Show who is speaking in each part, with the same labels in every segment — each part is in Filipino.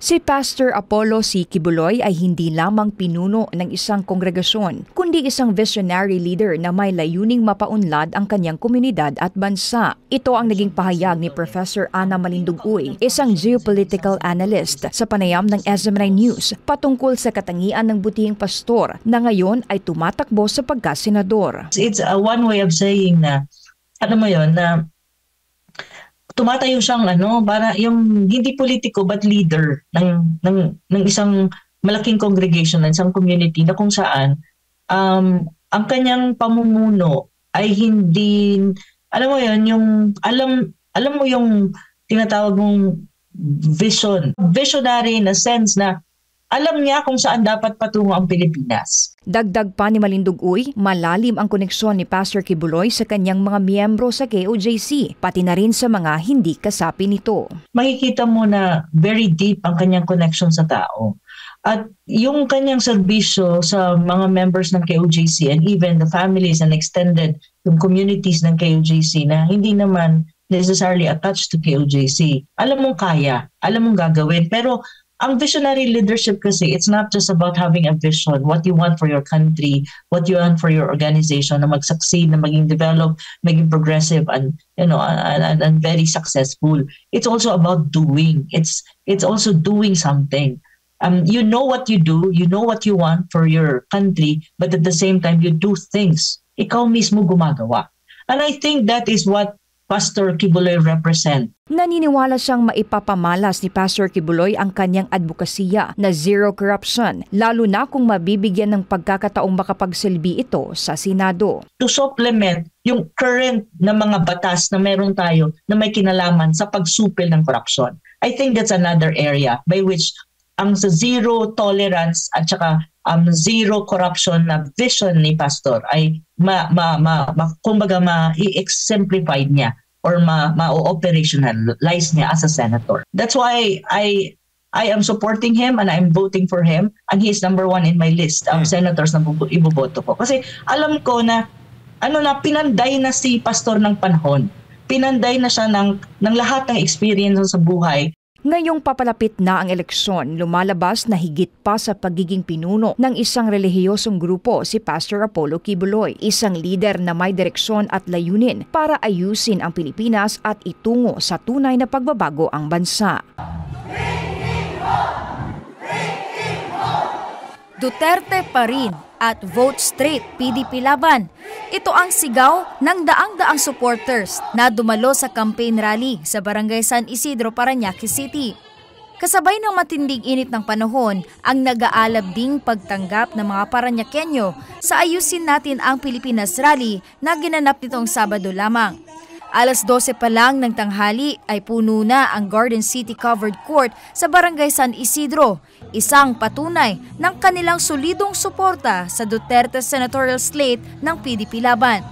Speaker 1: Si Pastor Apollo C. Quiboloy ay hindi lamang pinuno ng isang kongregasyon, kundi isang visionary leader na may layuning mapaunlad ang kanyang komunidad at bansa. Ito ang naging pahayag ni Professor Ana Malindog-Uy, isang geopolitical analyst sa panayam ng SMNI News patungkol sa katangian ng butihing pastor na ngayon ay tumatakbo sa pagkasenador.
Speaker 2: It's one way of saying na, alam mo yon, na tumatayo siyang para yung hindi politiko but leader ng isang malaking congregation, ng isang community na kung saan ang kanyang pamumuno ay hindi, alam mo yon, yung alam mo yung tinatawag mong visionary na sense na alam niya kung saan dapat patungo ang Pilipinas.
Speaker 1: Dagdag pa ni Malindog-Uy, malalim ang koneksyon ni Pastor Quiboloy sa kanyang mga miyembro sa KOJC, pati na rin sa mga hindi kasapi nito.
Speaker 2: Makikita mo na very deep ang kanyang connection sa tao. At yung kanyang serbisyo sa mga members ng KOJC and even the families and extended yung communities ng KOJC na hindi naman necessarily attached to KOJC. Alam mong kaya, alam mong gagawin, pero ang visionary leadership kasi, it's not just about having a vision, what you want for your country, what you want for your organization, na mag-succeed, na maging develop, maging progressive, and and very successful. It's also about doing. It's also doing something. You know what you do, you know what you want for your country, but at the same time, you do things. Ikaw mismo gumagawa. And I think that is what Pastor Quiboloy represent.
Speaker 1: Naniniwala siyang maipapamalas ni Pastor Quiboloy ang kanyang advokasya na zero corruption, lalo na kung mabibigyan ng pagkakataong makapagsilbi ito sa Senado.
Speaker 2: To supplement yung current na mga batas na meron tayo na may kinalaman sa pagsupil ng corruption. I think that's another area by which ang sa zero tolerance at saka zero corruption na vision ni Pastor ay kumbaga ma-exemplified niya or ma-operationalize niya as a senator. That's why I am supporting him and I'm voting for him, and he is number 1 in my list of senators na iboboto ko. Kasi alam ko na pinanday na si Pastor ng panahon. Pinanday na siya ng lahat ng experience sa buhay.
Speaker 1: Ngayong papalapit na ang eleksyon, lumalabas na higit pa sa pagiging pinuno ng isang relihiyosong grupo si Pastor Apollo Quiboloy, isang lider na may direksyon at layunin para ayusin ang Pilipinas at itungo sa tunay na pagbabago ang bansa. Duterte pa rin at vote straight PDP laban. Ito ang sigaw ng daang-daang supporters na dumalo sa campaign rally sa Barangay San Isidro, Parañaque City. Kasabay ng matinding init ng panahon, ang nag-aalab ding pagtanggap ng mga Parañaqueño sa Ayusin Natin ang Pilipinas rally na ginanap nitong Sabado lamang. Alas 12 pa lang ng tanghali ay puno na ang Garden City Covered Court sa Barangay San Isidro, isang patunay ng kanilang solidong suporta sa Duterte senatorial slate ng PDP laban.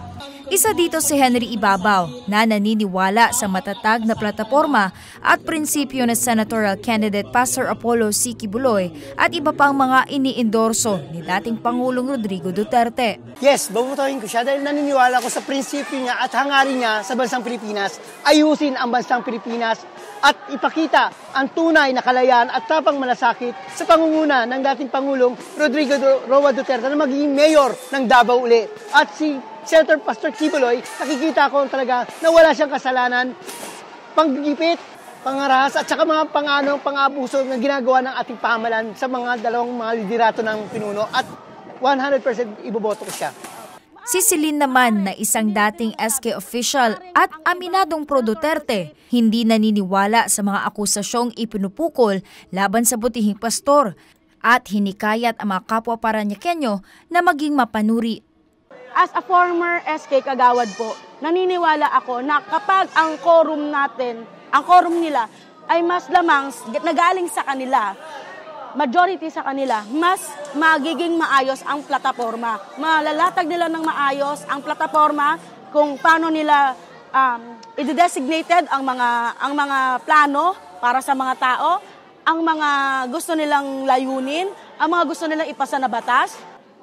Speaker 1: Isa dito si Henry Ibabaw na naniniwala sa matatag na plataporma at prinsipyo ng senatorial candidate Pastor Apollo C. Quiboloy at iba pang mga iniendorso ni dating Pangulong Rodrigo Duterte.
Speaker 3: Yes, babutuhin ko siya dahil naniniwala ko sa prinsipyo niya at hangarin niya sa bansang Pilipinas, ayusin ang bansang Pilipinas at ipakita ang tunay na kalayaan at tapang malasakit sa pangunguna ng dating Pangulong Rodrigo Roa Duterte na magiging mayor ng Davao uli. At si Senator Pastor Quiboloy, nakikita ko talaga na wala siyang kasalanan, panggigipit, pangarahas at saka mga pang-abuso na ginagawa ng ating pamahalaan sa mga dalawang mga liderato ng pinuno at 100% iboboto ko siya.
Speaker 1: Si Celine naman na isang dating SK official at aminadong pro-Duterte, hindi naniniwala sa mga akusasyong ipinupukol laban sa butihing pastor at hinikayat ang mga kapwa Parañaqueño na maging mapanuri.
Speaker 4: As a former SK kagawad po, naniniwala ako na kapag ang quorum natin, ang quorum nila ay mas lamang nagaling sa kanila, majority sa kanila, mas magiging maayos ang plataforma. Malalatag nila ng maayos ang plataforma kung paano nila i-designated ang mga plano para sa mga tao, ang mga gusto nilang layunin, ang mga gusto nilang ipasa na batas.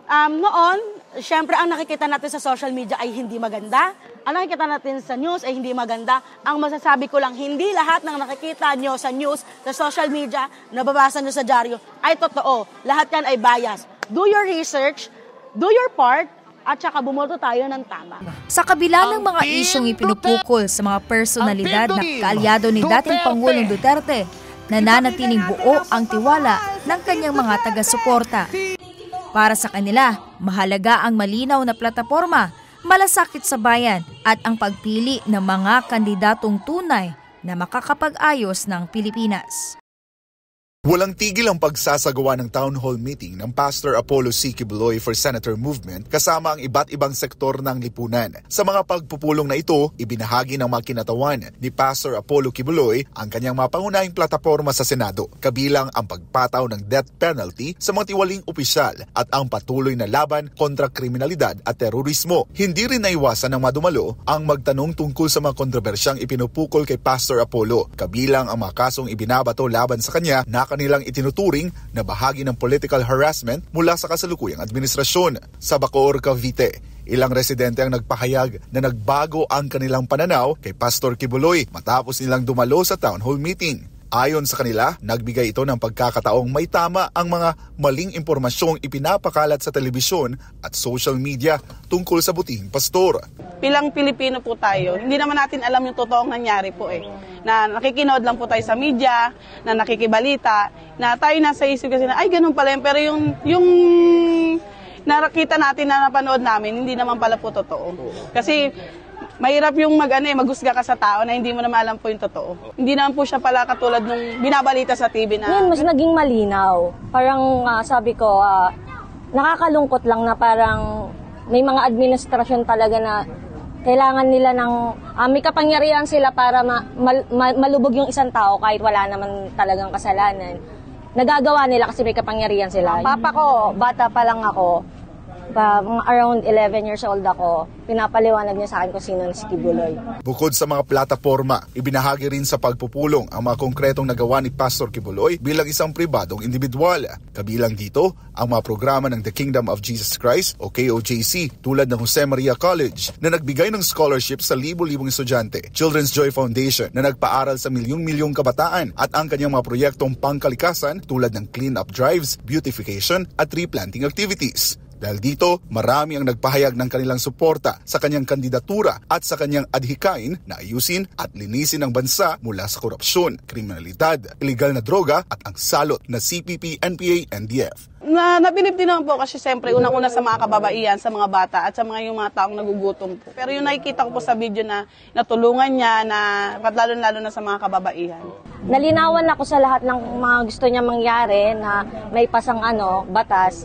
Speaker 4: Noon, Siyempre, ang nakikita natin sa social media ay hindi maganda. Ang nakikita natin sa news ay hindi maganda. Ang masasabi ko lang, hindi lahat ng nakikita nyo sa news, sa social media, nababasa nyo sa dyaryo, ay totoo. Lahat yan ay bias. Do your research, do your part, at saka bumoto tayo ng tama.
Speaker 1: Sa kabila ng mga isyong ipinupukol sa mga personalidad na kaalyado ni dating Pangulong Duterte, nananatiling buo ang tiwala ng kanyang mga taga-suporta. Para sa kanila, mahalaga ang malinaw na plataporma, malasakit sa bayan at ang pagpili ng mga kandidatong tunay na makakapag-ayos ng Pilipinas.
Speaker 5: Walang tigil ang pagsasagawa ng town hall meeting ng Pastor Apollo C. Quiboloy for Senator Movement kasama ang iba't ibang sektor ng lipunan. Sa mga pagpupulong na ito, ibinahagi ng mga kinatawan ni Pastor Apollo Quiboloy ang kanyang mapangunahing plataporma sa Senado, kabilang ang pagpataw ng death penalty sa mga tiwaling opisyal at ang patuloy na laban kontra kriminalidad at terorismo. Hindi rin naiwasan ng madumalo ang magtanong tungkol sa mga kontrobersyang ipinupukol kay Pastor Apollo, kabilang ang mga kasong ibinabato laban sa kanya na kanilang itinuturing na bahagi ng political harassment mula sa kasalukuyang administrasyon. Sa Bacoor, Cavite, ilang residente ang nagpahayag na nagbago ang kanilang pananaw kay Pastor Quiboloy matapos nilang dumalo sa town hall meeting. Ayon sa kanila, nagbigay ito ng pagkakataong may tama ang mga maling impormasyong ipinapakalat sa telebisyon at social media tungkol sa butihing pastor.
Speaker 6: Bilang Pilipino po tayo, hindi naman natin alam yung totoong nangyari po Na nakikinood lang po tayo sa media, na nakikibalita, na tayo nasa isip kasi na, ay ganun pala yun. Pero yung nakita natin na napanood namin, hindi naman pala po totoo. Kasi mahirap yung maghusga ka sa tao na hindi mo naman alam po yung totoo. Hindi naman po siya pala katulad nung binabalita sa TV na...
Speaker 7: Ngayon, mas naging malinaw. Parang sabi ko, nakakalungkot lang na parang may mga administrasyon talaga na kailangan nila ng... may kapangyarihan sila para malubog yung isang tao kahit wala naman talagang kasalanan. Nagagawa nila kasi may kapangyarihan sila. Papa ko, bata pa lang ako, around 11 years old ako, pinapaliwanag niya sa akin kung sino si Quiboloy.
Speaker 5: Bukod sa mga plataporma, ibinahagi rin sa pagpupulong ang mga konkretong nagawa ni Pastor Quiboloy bilang isang pribadong individual. Kabilang dito ang mga programa ng The Kingdom of Jesus Christ o KOJC tulad ng Jose Maria College na nagbigay ng scholarship sa libo-libong estudyante, Children's Joy Foundation na nagpaaral sa milyong-milyong kabataan at ang kanyang mga proyektong pangkalikasan tulad ng clean-up drives, beautification at tree planting activities. Dahil dito, marami ang nagpahayag ng kanilang suporta sa kanyang kandidatura at sa kanyang adhikain na ayusin at linisin ang bansa mula sa korupsyon, kriminalidad, iligal na droga at ang salot na CPP, NPA, NDF.
Speaker 6: Nabilib din naman po kasi siyempre unang-una sa mga kababaihan, sa mga bata at sa yung mga taong nagugutom po. Pero yung nakikita ko po sa video na natulungan niya, lalo na sa mga kababaihan.
Speaker 7: Nalinawan ako sa lahat ng mga gusto niya mangyari na may pasang batas.